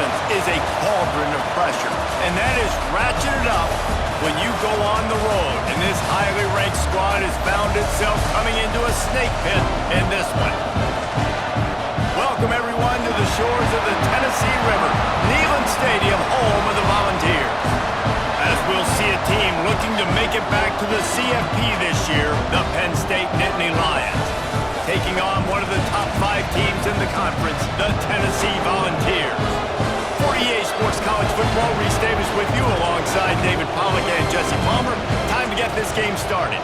offense is a cauldron of pressure, and that is ratcheted up when you go on the road. And this highly ranked squad has found itself coming into a snake pit in this one. Welcome, everyone, to the shores of the Tennessee River, Neyland Stadium, home of the Volunteers. As we'll see a team looking to make it back to the CFP this year, the Penn State Nittany Lions, taking on one of the top 5 teams in the conference, the Tennessee Volunteers. 48 Sports College Football, Reese Davis with you alongside David Pollack and Jesse Palmer. Time to get this game started.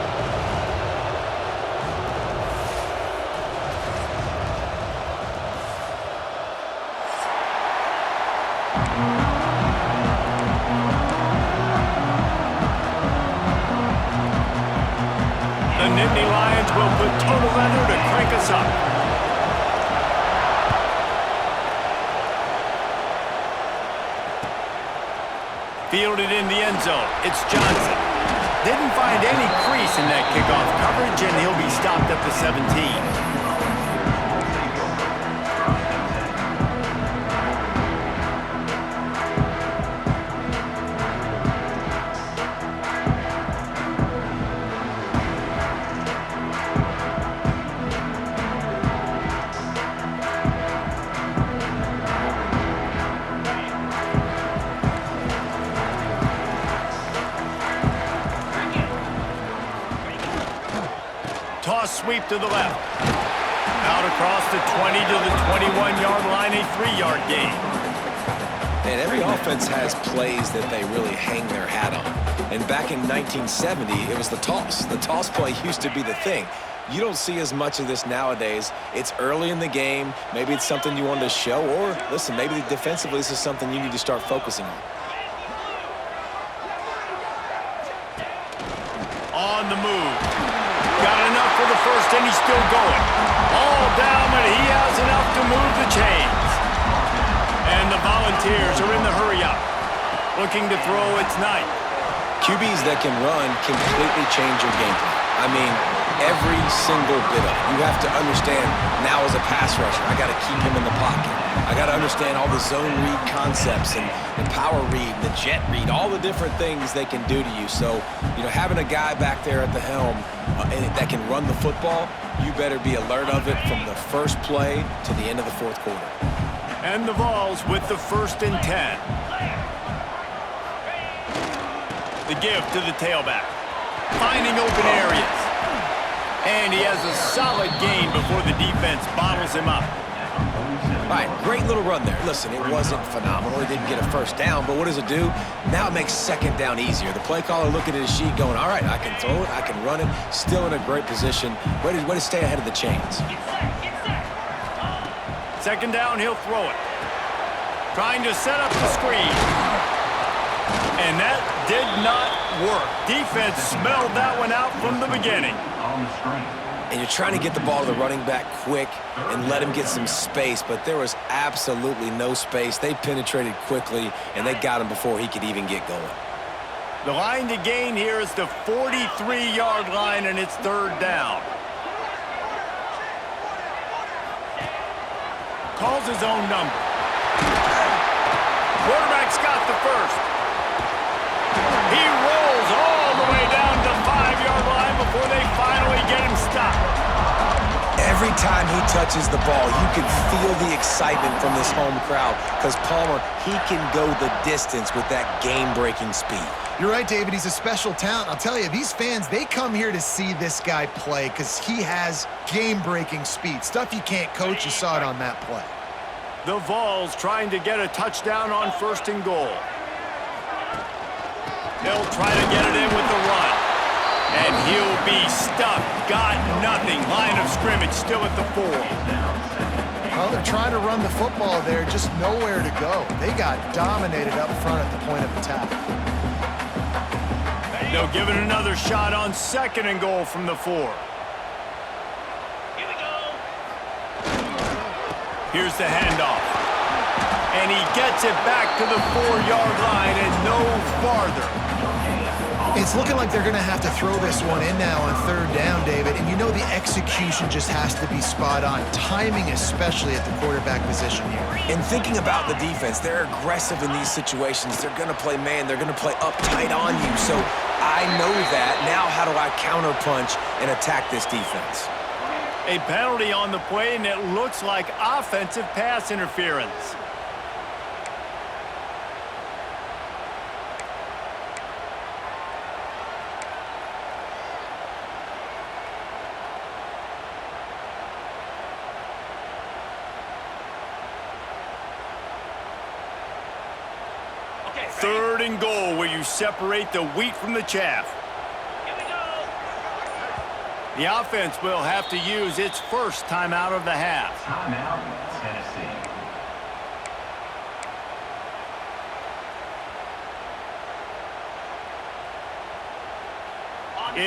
The Nittany Lions will put total leather to crank us up. Fielded in the end zone, it's Johnson. Didn't find any crease in that kickoff coverage, and he'll be stopped at the 17. Toss sweep to the left. Out across the 20 to the 21-yard line, a 3-yard gain. And every offense has plays that they really hang their hat on. And back in 1970, it was the toss. The toss play used to be the thing. You don't see as much of this nowadays. It's early in the game. Maybe it's something you wanted to show, or listen, maybe defensively this is something you need to start focusing on. On the move. Got enough for the first, and he's still going. All down, but he has enough to move the chains. And the Volunteers are in the hurry-up. Looking to throw, it's Knight. QBs that can run completely change your game plan. I mean, every single bit of it. You have to understand, now as a pass rusher, I got to keep him in the pocket. I got to understand all the zone read concepts and the power read, the jet read, all the different things they can do to you. So, having a guy back there at the helm that can run the football, you better be alert of it from the first play to the end of the fourth quarter. And the Vols with the 1st and 10. The give to the tailback. Finding open areas. And he has a solid gain before the defense bottles him up. All right, great little run there. Listen, it wasn't phenomenal. He didn't get a first down, but what does it do? Now it makes second down easier. The play caller looking at his sheet going, all right, I can throw it, I can run it, still in a great position. Way to stay ahead of the chains. Second down, he'll throw it. Trying to set up the screen. And that did not work. Defense smelled that one out from the beginning. And you're trying to get the ball to the running back quick and let him get some space, but there was absolutely no space. They penetrated quickly, and they got him before he could even get going. The line to gain here is the 43-yard line, and it's 3rd down. Calls his own number. Quarterback's got the first. He rolls all the way down to the 5-yard line before they finally get him stopped. Every time he touches the ball, you can feel the excitement from this home crowd because Palmer, he can go the distance with that game-breaking speed. You're right, David. He's a special talent. I'll tell you, these fans, they come here to see this guy play because he has game-breaking speed. Stuff you can't coach. You saw it on that play. The Vols trying to get a touchdown on 1st and goal. They'll try to get it in with the run. And he'll be stuffed. Got nothing. Line of scrimmage still at the 4. Well, they're trying to run the football there, just nowhere to go. They got dominated up front at the point of attack. They'll give it another shot on 2nd and goal from the 4. Here we go. Here's the handoff. And he gets it back to the 4-yard line and no farther. It's looking like they're going to have to throw this one in now on third down, David. And you know the execution just has to be spot on. Timing, especially at the quarterback position here. And thinking about the defense, they're aggressive in these situations. They're going to play man. They're going to play up tight on you. So I know that. Now how do I counterpunch and attack this defense? A penalty on the play, and it looks like offensive pass interference. Third and goal, where you separate the wheat from the chaff. Here we go. The offense will have to use its first timeout of the half. Timeout, Tennessee.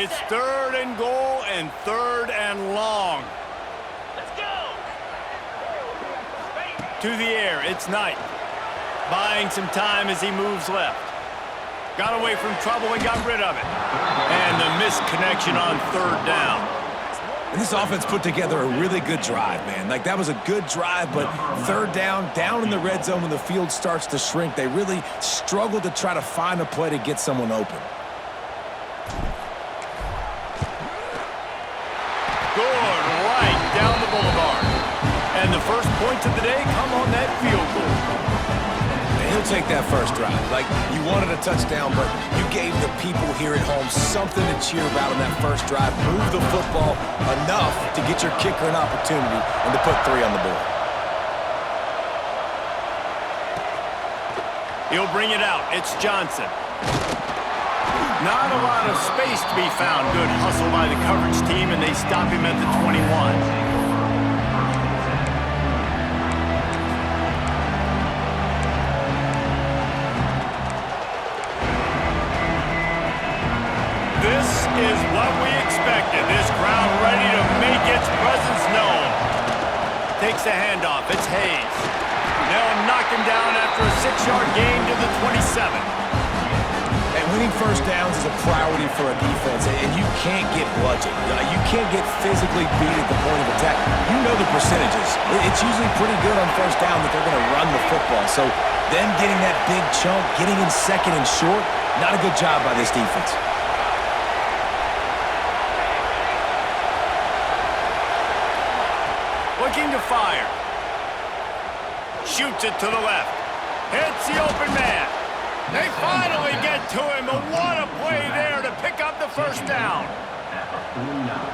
It's third and goal and third and long. Let's go. To the air, it's Knight. Buying some time as he moves left. Got away from trouble and got rid of it. And the misconnection on third down. And this offense put together a really good drive, man. Like, that was a good drive, but third down in the red zone when the field starts to shrink, they really struggled to try to find a play to get someone open. Good right down the boulevard. And the first points of the day come on that field goal. He'll take that first drive. Like, you wanted a touchdown, but you gave the people here at home something to cheer about on that first drive. Move the football enough to get your kicker an opportunity and to put 3 on the board. He'll bring it out. It's Johnson. Not a lot of space to be found. Good hustle by the coverage team, and they stop him at the 21. This is what we expected. This crowd ready to make its presence known. Takes the handoff. It's Hayes. They'll knock him down after a 6-yard gain to the 27. And winning first downs is a priority for a defense, and you can't get bludgeoned. You can't get physically beat at the point of attack. You know the percentages. It's usually pretty good on first down that they're going to run the football. So them getting that big chunk, getting in second and short, not a good job by this defense. Looking to fire. Shoots it to the left. Hits the open man. They finally get to him, but what a play there to pick up the first down.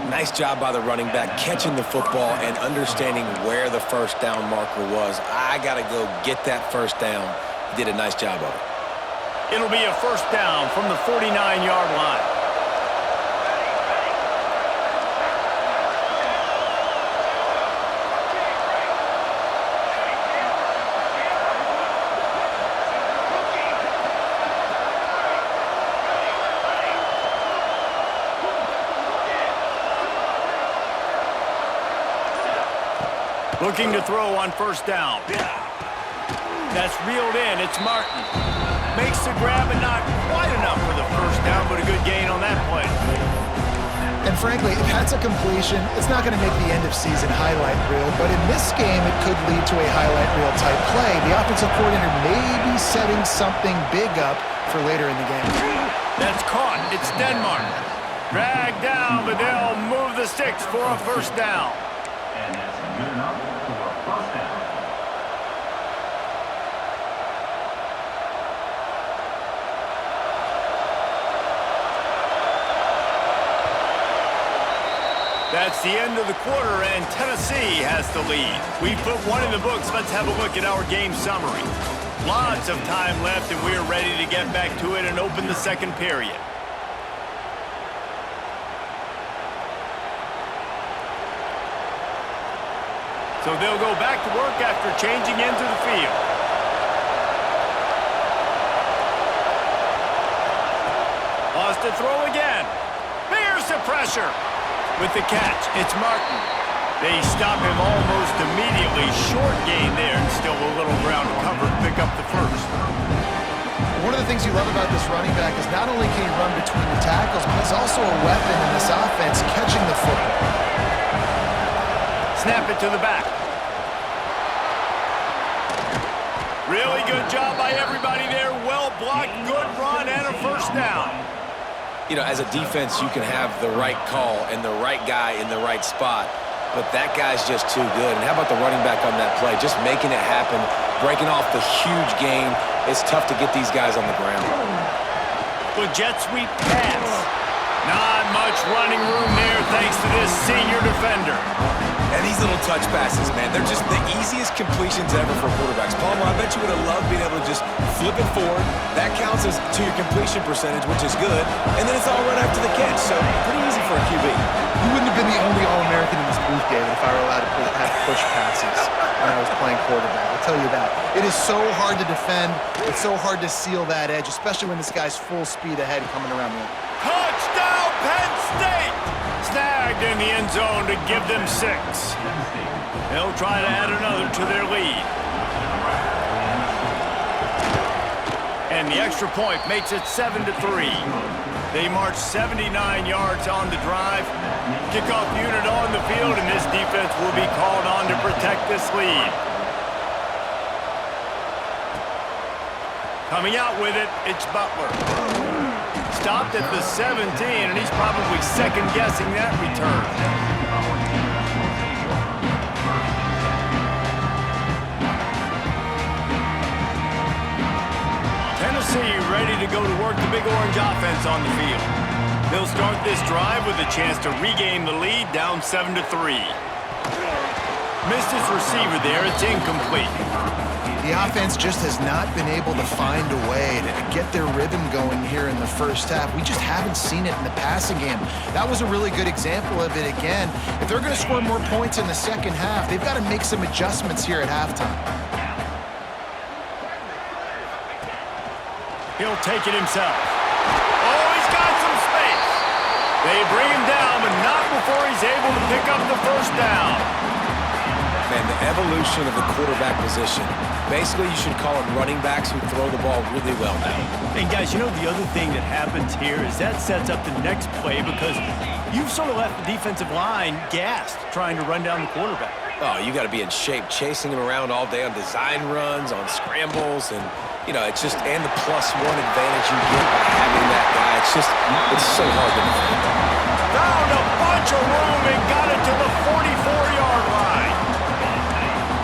Nice job by the running back, catching the football and understanding where the first down marker was. I got to go get that first down. He did a nice job of it. It'll be a first down from the 49-yard line. Looking to throw on first down. That's reeled in. It's Martin. Makes the grab and not quite enough for the first down, but a good gain on that play. And frankly, if that's a completion, it's not going to make the end-of-season highlight reel, but in this game, it could lead to a highlight reel type play. The offensive coordinator may be setting something big up for later in the game. That's caught. It's Denmark. Dragged down, but they'll move the sticks for a first down. And that's good enough for a first down. That's the end of the quarter, and Tennessee has the lead. We've put one in the books. Let's have a look at our game summary. Lots of time left, and we're ready to get back to it and open the second period. So they'll go back to work after changing into the field. Lost to throw again. There's the pressure. With the catch, it's Martin. They stop him almost immediately. Short gain there, and still a little ground to cover to pick up the first. One of the the things you love about this running back is not only can he run between the tackles, but he's also a weapon in this offense catching the football. Snap it to the back. Really good job by everybody there. Well blocked, good run, and a first down. You know, as a defense, you can have the right call and the right guy in the right spot, but that guy's just too good. And how about the running back on that play? Just making it happen, breaking off the huge gain. It's tough to get these guys on the ground. Good jet sweep pass. Not much running room there thanks to this senior defender. And these little touch passes, man, they're just the easiest completions ever for quarterbacks. Palmer, I bet you would have loved being able to just flip it forward. That counts as to your completion percentage, which is good. And then it's all right after the catch, so pretty easy for a QB. You wouldn't have been the only All-American in this booth, David, if I were allowed to have push passes when I was playing quarterback. I'll tell you that. It is so hard to defend. It's so hard to seal that edge, especially when this guy's full speed ahead coming around the end. Touchdown, Penn State! Snagged in the end zone to give them 6. They'll try to add another to their lead. And the extra point makes it 7-3. They march 79 yards on the drive. Kickoff unit on the field, and this defense will be called on to protect this lead. Coming out with it, it's Butler. Stopped at the 17, and he's probably second-guessing that return. Tennessee ready to go to work the Big Orange offense on the field. They'll start this drive with a chance to regain the lead, down 7-3. Missed his receiver there. It's incomplete. The offense just has not been able to find a way to get their rhythm going here in the first half. We just haven't seen it in the passing game. That was a really good example of it again. If they're going to score more points in the second half, they've got to make some adjustments here at halftime. He'll take it himself. Oh, he's got some space. They bring him down, but not before he's able to pick up the first down. Man, the evolution of the quarterback position. Basically, you should call it running backs who throw the ball really well now. And guys, you know the other thing that happens here is that sets up the next play because you've sort of left the defensive line gassed trying to run down the quarterback. Oh, you got to be in shape, chasing him around all day on design runs, on scrambles, and, you know, it's just, and the +1 advantage you get by having that guy. It's so hard to defend. Found a bunch of room and got it to the 44-yard line.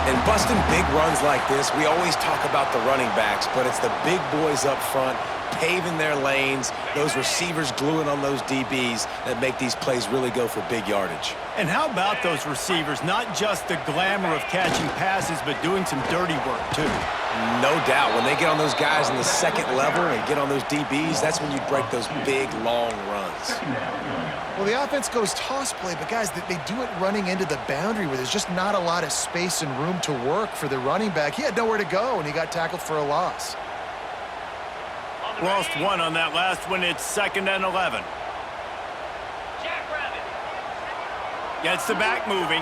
And busting big runs like this, we always talk about the running backs, but it's the big boys up front, paving their lanes, those receivers gluing on those DBs that make these plays really go for big yardage. And how about those receivers? Not just the glamour of catching passes, but doing some dirty work, too. No doubt. When they get on those guys in the second level and get on those DBs, that's when you break those big, long runs. Well, the offense goes toss play, but guys, they do it running into the boundary where there's just not a lot of space and room to work for the running back. He had nowhere to go, and he got tackled for a loss. Lost one on that last one. It's 2nd and 11. Gets the back moving.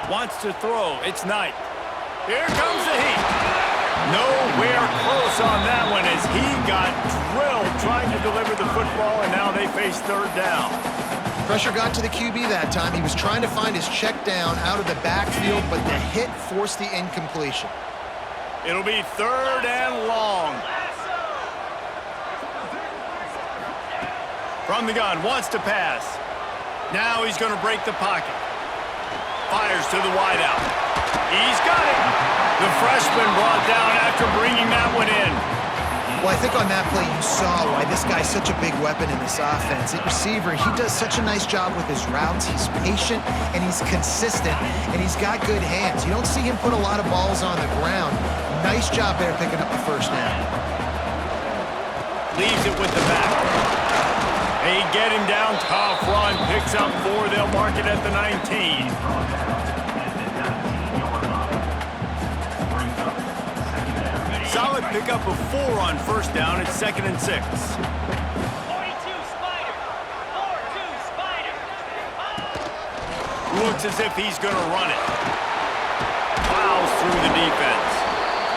Wants to throw. It's Knight. Here comes the heat. Nowhere close on that one as he got drilled trying to deliver the football, and now they face 3rd down. Pressure got to the QB that time. He was trying to find his check down out of the backfield, but the hit forced the incompletion. It'll be 3rd and long. From the gun, wants to pass. Now he's going to break the pocket. Fires to the wideout. He's got it. The freshman brought down after bringing that one in. Well, I think on that play you saw why this guy's such a big weapon in this offense. At receiver, he does such a nice job with his routes. He's patient, and he's consistent, and he's got good hands. You don't see him put a lot of balls on the ground. Nice job there picking up the first down. Leaves it with the back. They get him down, tough run, picks up 4. They'll mark it at the 19. Solid pickup of 4 on first down. It's 2nd and 6. 42 Spider. 4-2 Spider. Looks as if he's going to run it. Plows through the defense.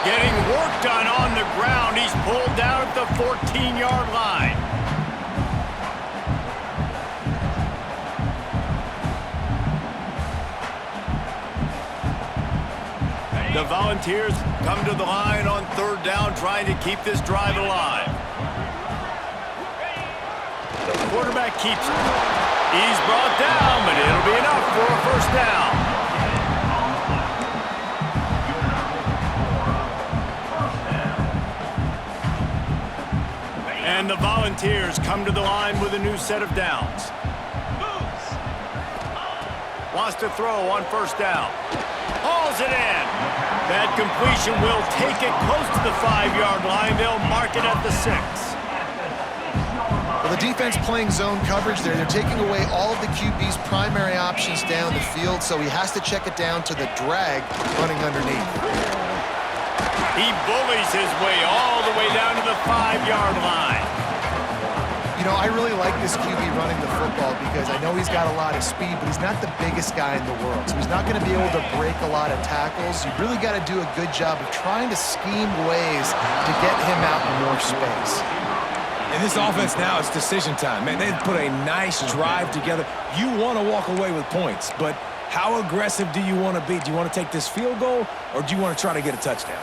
Getting work done on the ground. He's pulled down at the 14-yard line. The Volunteers come to the line on third down, trying to keep this drive alive. The quarterback keeps it. He's brought down, but it'll be enough for a first down. And the Volunteers come to the line with a new set of downs. Wants to throw on first down. Hauls it in. That completion will take it close to the 5-yard line. They'll mark it at the 6. Well, the defense playing zone coverage there. They're taking away all of the QB's primary options down the field, so he has to check it down to the drag running underneath. He bullies his way all the way down to the 5-yard line. You know, I really like this QB running the football because I know he's got a lot of speed, but he's not the biggest guy in the world. So he's not going to be able to break a lot of tackles. You really got to do a good job of trying to scheme ways to get him out in more space. In this offense now, it's decision time. Man, they put a nice drive together. You want to walk away with points, but how aggressive do you want to be? Do you want to take this field goal, or do you want to try to get a touchdown?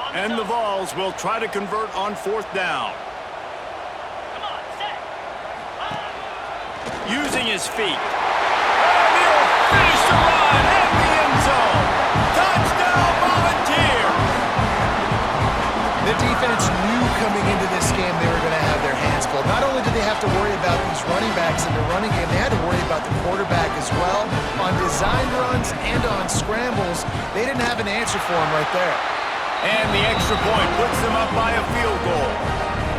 And the Vols will try to convert on fourth down. Come on, set. Using his feet. And he'll finish the run in the end zone. Touchdown, Volunteers! The defense knew coming into this game they were going to have their hands full. Not only did they have to worry about these running backs in the running game, they had to worry about the quarterback as well. On designed runs and on scrambles, they didn't have an answer for him right there. And the extra point puts them up by a field goal.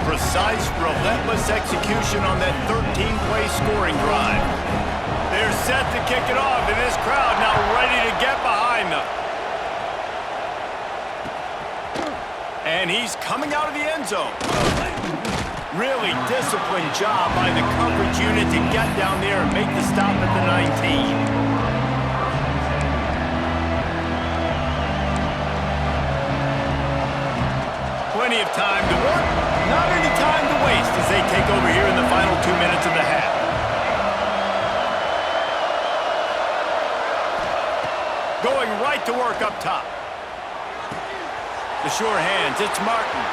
Precise, relentless execution on that 13-play scoring drive. They're set to kick it off, and this crowd now ready to get behind them. And he's coming out of the end zone. Really disciplined job by the coverage unit to get down there and make the stop at the 19. Plenty of time to work, not any time to waste as they take over here in the final 2 minutes of the half. Going right to work up top. The sure hands, it's Martin.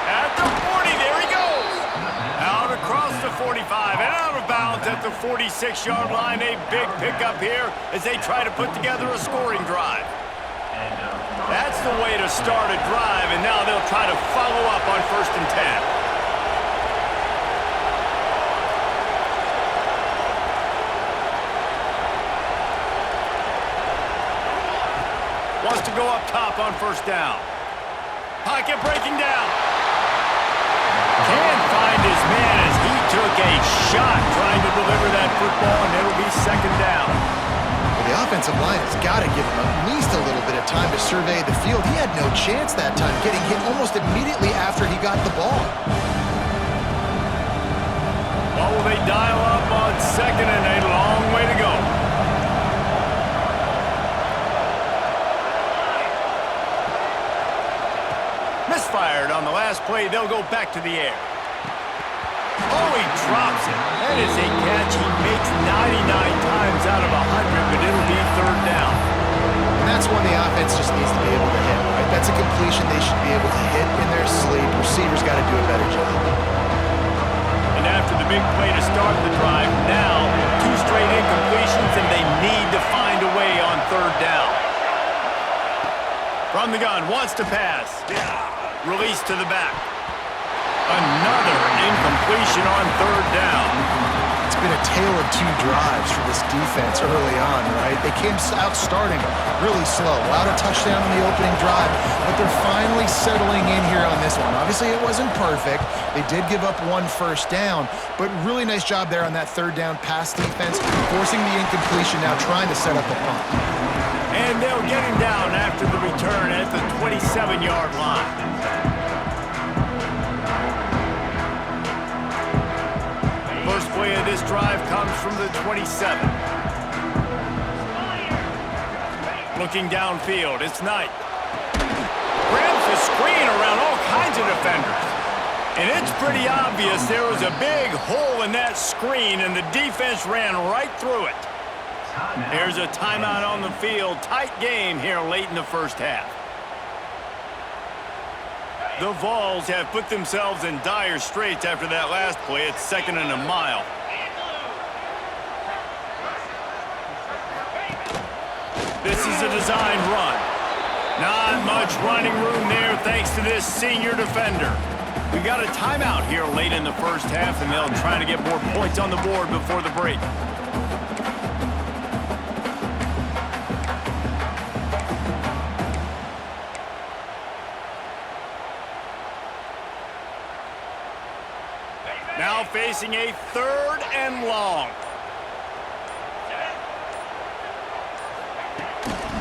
At the 40, there he goes. Out across the 45 and out of bounds at the 46-yard line. A big pickup here as they try to put together a scoring drive. That's the way to start a drive, and now they'll try to follow up on 1st and 10. Wants to go up top on 1st down. Pocket breaking down. Can't find his man as he took a shot trying to deliver that football, and it'll be 2nd down. The offensive line has got to give him at least a little bit of time to survey the field. He had no chance that time, getting hit almost immediately after he got the ball. Well, will they dial up on 2nd and a long way to go? Misfired on the last play. They'll go back to the air. Oh, he drops it. That is a catch he makes 99 times out of 100, but it'll be 3rd down. And that's when the offense just needs to be able to hit, right? That's a completion they should be able to hit in their sleep. Receivers got to do a better job. And after the big play to start the drive, now 2 straight incompletions, and they need to find a way on 3rd down. From the gun, wants to pass. Release to the back. Another incompletion on 3rd down. It's been a tale of 2 drives for this defense early on, right? They came out starting really slow. Allowed a touchdown on the opening drive, but they're finally settling in here on this one. Obviously, it wasn't perfect. They did give up 1 first down, but really nice job there on that 3rd down pass defense, forcing the incompletion, now trying to set up a punt. And they'll get him down after the return at the 27-yard line. First play of this drive comes from the 27. Looking downfield, it's Knight. screen around all kinds of defenders. And it's pretty obvious there was a big hole in that screen, and the defense ran right through it. Here's a timeout on the field. Tight game here late in the first half. The Vols have put themselves in dire straits after that last play. It's 2nd and a mile. This is a designed run. Not much running room there thanks to this senior defender. We got a timeout here late in the first half, and they'll try to get more points on the board before the break. Now facing a 3rd and long.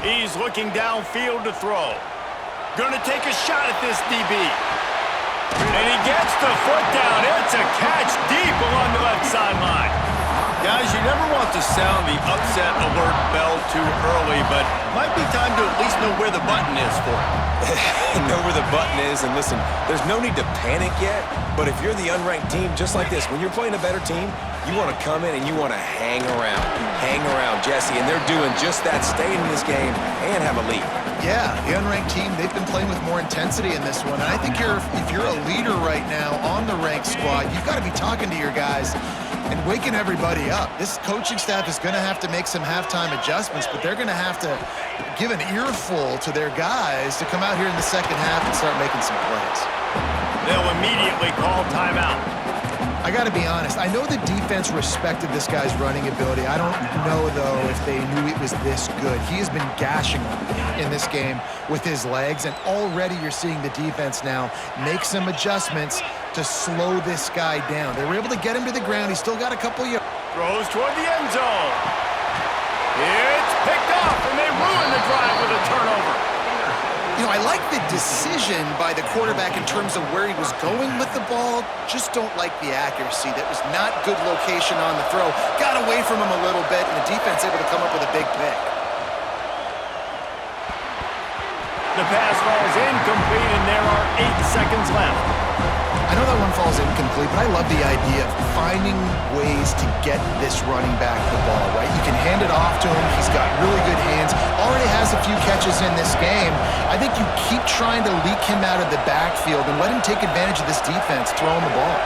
He's looking downfield to throw. Gonna take a shot at this DB. And he gets the foot down. It's a catch deep along the left sideline. Guys, you never want to sound the upset alert bell too early, but might be time to at least know where the button is for it. Know where the button is, and listen, there's no need to panic yet, but if you're the unranked team, just like this, when you're playing a better team, you want to come in and you want to hang around, Jesse, and they're doing just that, staying in this game and have a lead. Yeah, the unranked team, they've been playing with more intensity in this one, and I think if you're a leader right now on the ranked squad, you've got to be talking to your guys and waking everybody up. This coaching staff is going to have to make some halftime adjustments, but they're going to have to give an earful to their guys to come out here in the second half and start making some plays. They'll immediately call timeout. I got to be honest. I know the defense respected this guy's running ability. I don't know, though, if they knew it was this good. He has been gashing them in this game with his legs, and already you're seeing the defense now make some adjustments to slow this guy down. They were able to get him to the ground. He's still got a couple yards. Throws toward the end zone. It's picked off, and they ruin the drive with a turnover. You know, I like the decision by the quarterback in terms of where he was going with the ball. Just don't like the accuracy. That was not good location on the throw. Got away from him a little bit, and the defense able to come up with a big pick. The pass falls incomplete, and there are 8 seconds left. I know that one falls incomplete, but I love the idea of finding ways to get this running back the ball, right? You can hand it off to him. He's got really good hands. Already has a few catches in this game. I think you keep trying to leak him out of the backfield and let him take advantage of this defense throwing the ball.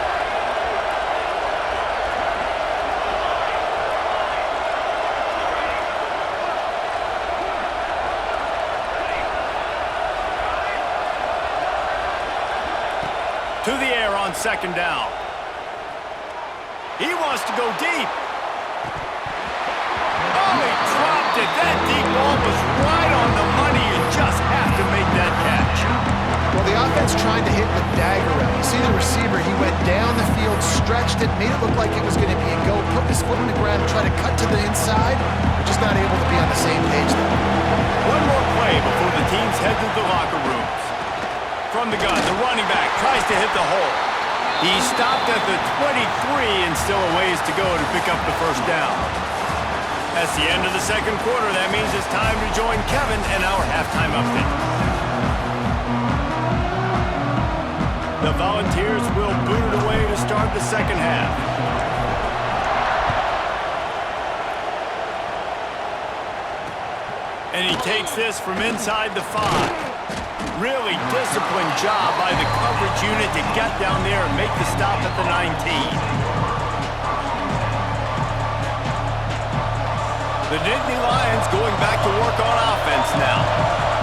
To the air on 2nd down. He wants to go deep. Oh, he dropped it. That deep ball was right on the money. You just have to make that catch. Well, the offense tried to hit the dagger route. You see the receiver, he went down the field, stretched it, made it look like it was going to be a go, put his foot on the ground, tried to cut to the inside. We're just not able to be on the same page there. One more play before the teams head to the locker rooms. From the gun, the running back tries to hit the hole. He stopped at the 23 and still a ways to go to pick up the first down. That's the end of the second quarter. That means it's time to join Kevin in our halftime update. The Volunteers will boot it away to start the second half. And he takes this from inside the 5. Really disciplined job by the coverage unit to get down there and make the stop at the 19. The Nittany Lions going back to work on offense now.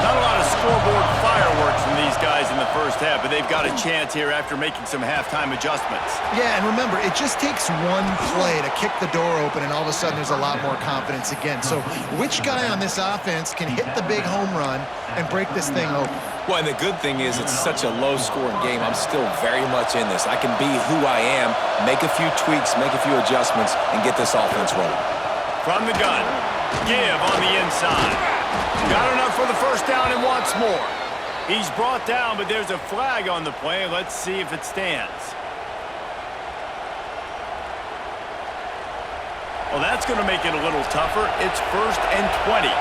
Not a lot of scoreboard fireworks from these guys in the first half, but they've got a chance here after making some halftime adjustments. Yeah, and remember, it just takes one play to kick the door open, and all of a sudden there's a lot more confidence again. So which guy on this offense can hit the big home run and break this thing open? Well, and the good thing is it's such a low-scoring game. I'm still very much in this. I can be who I am, make a few tweaks, make a few adjustments, and get this offense rolling. From the gun, give on the inside. Got enough for the first down and wants more. He's brought down, but there's a flag on the play. Let's see if it stands. Well, that's going to make it a little tougher. It's 1st and 20.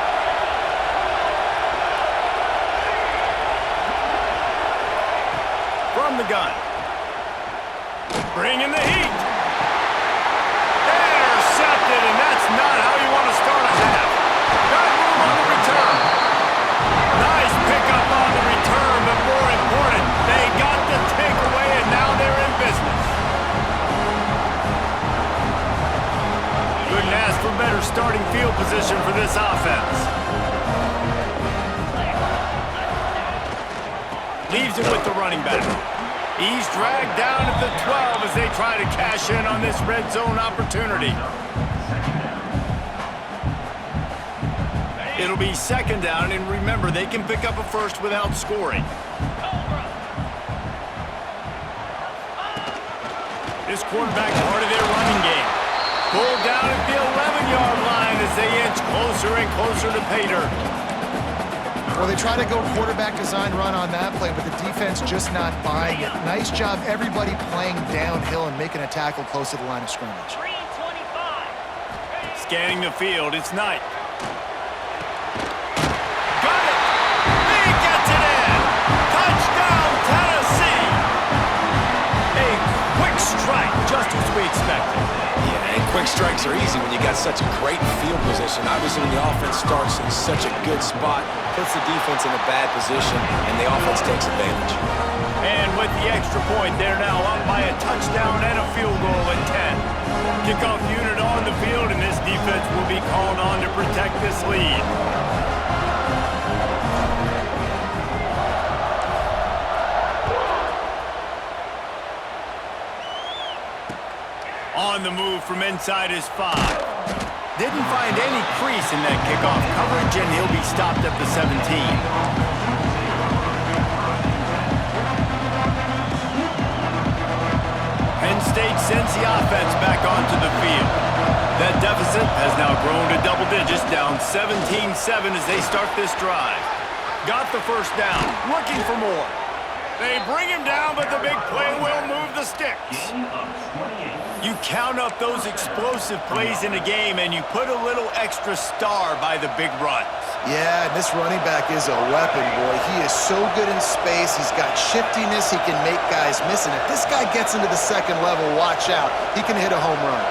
the gun. Bringing the heat. Intercepted, and that's not how you want to start a half. Got room on the return. Nice pickup on the return, but more important, they got the takeaway, and now they're in business. Couldn't ask for better starting field position for this offense. Leaves it with the running back. He's dragged down at the 12 as they try to cash in on this red zone opportunity. It'll be second down, and remember, they can pick up a first without scoring. This quarterback part of their running game. Pulled down at the 11-yard line as they inch closer and closer to pay dirt. Well, they try to go quarterback design run on that play, but the defense just not buying it. Nice job, everybody playing downhill and making a tackle close to the line of scrimmage. 325. Scanning the field, it's Knight. Got it! He gets it in! Touchdown, Tennessee! A quick strike, just as we expected. Yeah, and quick strikes are easy when you got such a great field position. Obviously, when the offense starts in such a good spot, puts the defense in a bad position, and the offense takes advantage. And with the extra point, they're now up by a touchdown and a field goal at 10. Kickoff unit on the field, and this defense will be called on to protect this lead. On the move from inside his 5. Didn't find any crease in that kickoff coverage, and he'll be stopped at the 17. Penn State sends the offense back onto the field. That deficit has now grown to double digits, down 17-7 as they start this drive. Got the first down, looking for more. They bring him down, but the big play will move the sticks. You count up those explosive plays in a game, and you put a little extra star by the big runs. Yeah, and this running back is a weapon, boy. He is so good in space. He's got shiftiness. He can make guys miss. And if this guy gets into the second level, watch out. He can hit a home run.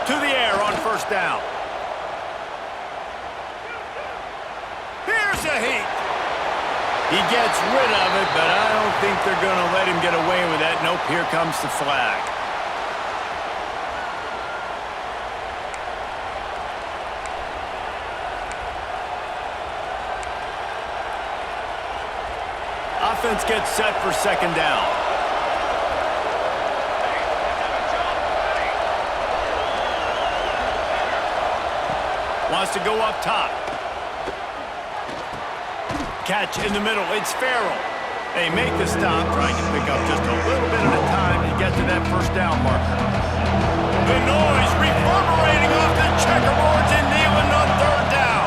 To the air on first down. Here's a heat. He gets rid of it, but I don't think they're going to let him get away with that. Nope, here comes the flag. Offense gets set for second down. Wants to go up top. Catch in the middle, it's Farrell. They make the stop, trying to pick up just a little bit at a time to get to that first down marker. The noise reverberating off the checkerboards and kneeling on third down.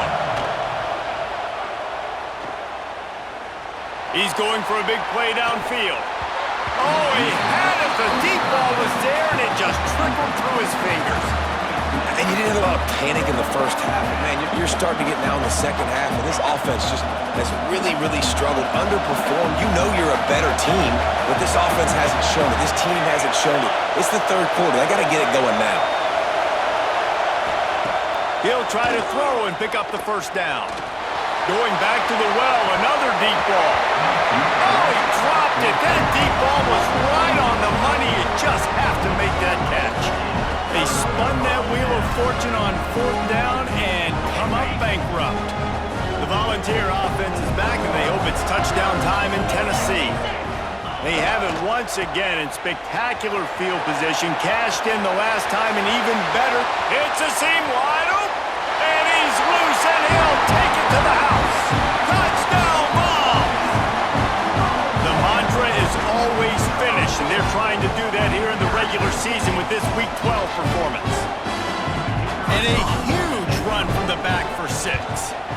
He's going for a big play downfield. Oh, he had it. The deep ball was there, and it just trickled through his fingers. And you didn't have a lot of panic in the first half. But man, you're starting to get now in the second half, and this offense just has really, really struggled, underperformed. You know you're a better team, but this offense hasn't shown it. This team hasn't shown it. It's the third quarter. They got to get it going now. He'll try to throw and pick up the first down. Going back to the well, another deep ball. Oh, he dropped it. That deep ball was right on the money. You just have to make that catch. They spun that wheel of fortune on fourth down and come up bankrupt. The Volunteer offense is back, and they hope it's touchdown time in Tennessee. They have it once again in spectacular field position. Cashed in the last time, and even better, it's a seam wide open, and he's loose, and he'll take it to the house. Touchdown ball! The mantra is always finish, and they're trying to do that here in the regular season with this Week 12 performance. And a huge run from the back for 6.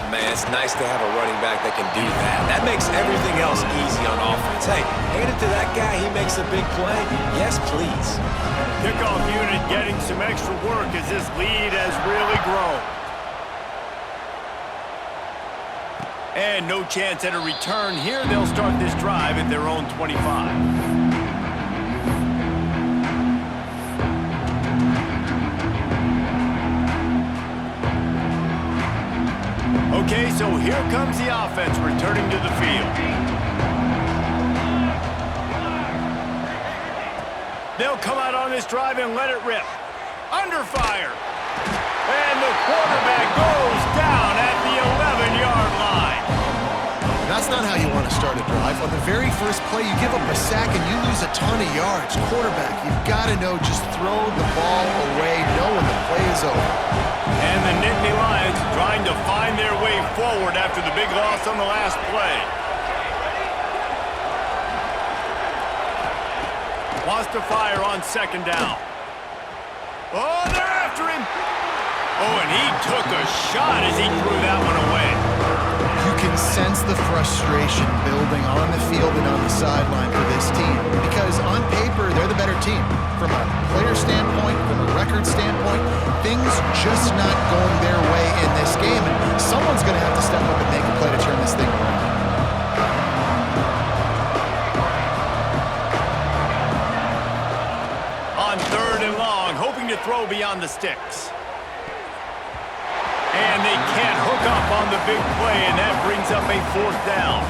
Man, it's nice to have a running back that can do that. That makes everything else easy on offense. Hey, hand it to that guy. He makes a big play. Yes, please. Kickoff unit getting some extra work as this lead has really grown. And no chance at a return here. They'll start this drive at their own 25. Okay, so here comes the offense returning to the field. They'll come out on this drive and let it rip. Under fire. And the quarterback goes down at the 11-yard line. That's not how you want to start a drive. On the very first play, you give up a sack and you lose a ton of yards. Quarterback, you've got to know, just throw the ball away, know when the play is over. And the Nittany Lions trying to find their way forward after the big loss on the last play. Wants to fire on second down. Oh, they're after him. Oh, and he took a shot as he threw that one away. You can sense the frustration building on the field and on the sideline for this team because on paper, they're the better team. From a player standpoint, from a record standpoint, things just not going their way in this game, and someone's going to have to step up and make a play to turn this thing around. On third and long, hoping to throw beyond the sticks. And they can't hook up on the big play, and that brings up a fourth down.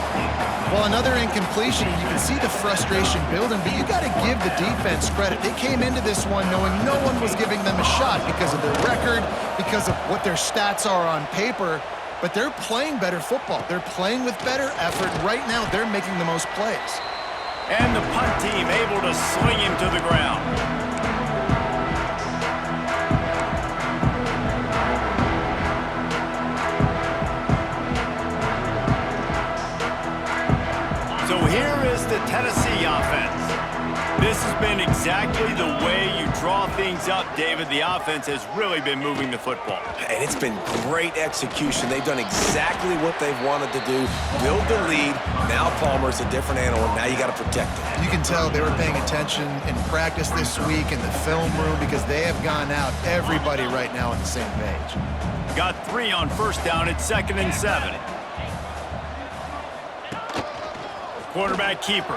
Well, another incompletion, and you can see the frustration building, but you got to give the defense credit. They came into this one knowing no one was giving them a shot because of their record, because of what their stats are on paper, but they're playing better football. They're playing with better effort. Right now, they're making the most plays. And the punt team able to sling him to the ground. So here is the Tennessee offense. This has been exactly the way you draw things up, David. The offense has really been moving the football. And it's been great execution. They've done exactly what they've wanted to do. Build the lead. Now Palmer's a different animal. Now you got to protect him. You can tell they were paying attention in practice this week in the film room because they have gone out, everybody right now on the same page. Got 3 on first down at 2nd and 7. Quarterback keeper.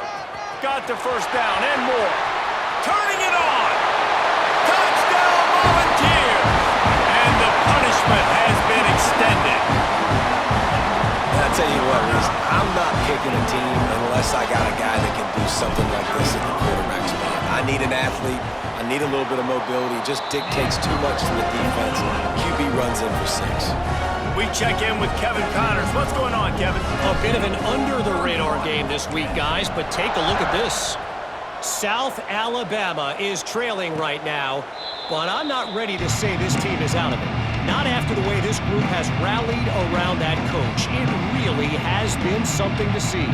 Got the first down and more. Turning it on. Touchdown Volunteers. And the punishment has been extended. And I'll tell you what, Reese, I'm not picking a team unless I got a guy that can do something like this at the quarterback spot. I need an athlete. I need a little bit of mobility. It just dictates too much to the defense. QB runs in for 6. We check in with Kevin Connors. What's going on, Kevin? A bit of an under-the-radar game this week, guys, but take a look at this. South Alabama is trailing right now, but I'm not ready to say this team is out of it. Not after the way this group has rallied around that coach. It really has been something to see.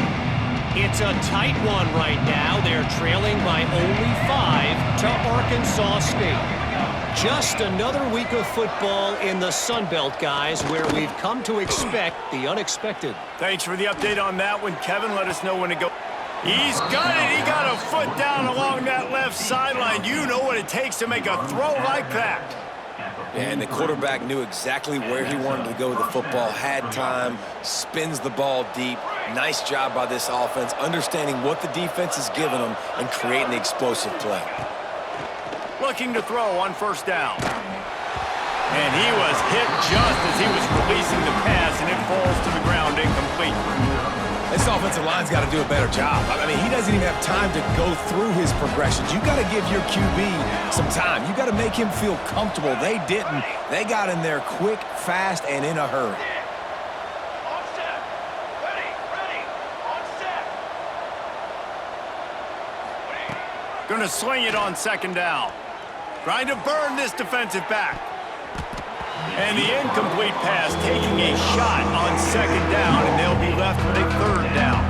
It's a tight one right now. They're trailing by only 5 to Arkansas State. Just another week of football in the Sun Belt, guys, where we've come to expect the unexpected. Thanks for the update on that one, Kevin. Let us know when to go. He's got it. He got a foot down along that left sideline. You know what it takes to make a throw like that. Yeah, and the quarterback knew exactly where he wanted to go with the football, had time, spins the ball deep. Nice job by this offense, understanding what the defense is giving them and creating the explosive play. Looking to throw on first down. And he was hit just as he was releasing the pass, and it falls to the ground incomplete. This offensive line's got to do a better job. I mean, he doesn't even have time to go through his progressions. You got to give your QB some time. You got to make him feel comfortable. They didn't. They got in there quick, fast, and in a hurry. Gonna sling it on second down. Trying to burn this defensive back. And the incomplete pass taking a shot on second down, and they'll be left with a third down.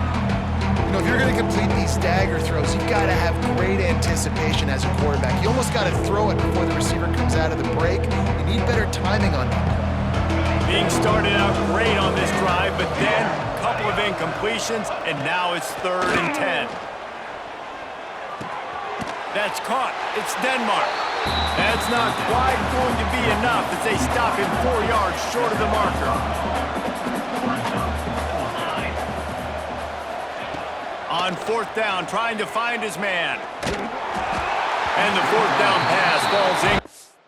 You know, if you're going to complete these stagger throws, you've got to have great anticipation as a quarterback. You almost got to throw it before the receiver comes out of the break. You need better timing on that. Being started out great on this drive, but then a couple of incompletions, and now it's 3rd and 10. That's caught. It's Denmark. That's not quite going to be enough as they stop him 4 yards short of the marker. on fourth down, trying to find his man. And the fourth down pass falls in.